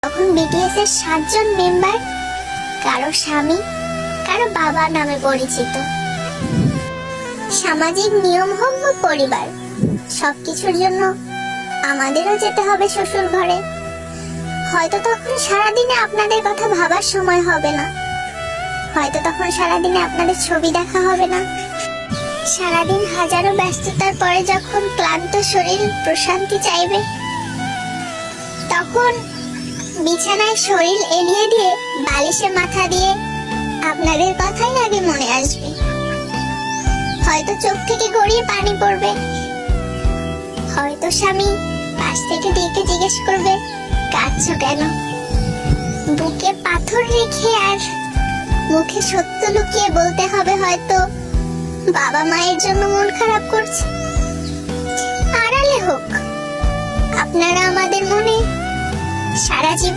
তখন বিটিএস এর 7 জন মেম্বার, কারো স্বামী, কারো বাবা নামে পরিচিত। সামাজিক নিয়ম হোক বা পরিবার, সবকিছুর জন্য আমাদেরও যেতে হবে শ্বশুর ঘরে। হয়তো তখন সারাদিনে আপনাদের কথা ভাবার সময় হবে না, হয়তো তখন সারাদিনে আপনাদের ছবি দেখা হবে না। সারাদিন হাজারো ব্যস্ততার পরে যখন ক্লান্ত শরীর প্রশান্তি চাইবে, তখন বিছানায় শরীর এলিয়ে দিয়ে বালিশে মাথা দিয়ে আপনাদের কথাই আগে মনে আসবে। হয়তো চোখ থেকে গড়িয়ে পানি পড়বে, হয়তো স্বামী পাশ থেকে ডেকে জিজ্ঞেস করবে, কাঁদছো কেন? বুকে পাথর রেখে আর মুখে সত্য লুকিয়ে বলতে হবে, হয়তো বাবা মায়ের জন্য মন খারাপ করছে। আড়ালে হোক, আপনারা আমাদের মনে সারা জীবন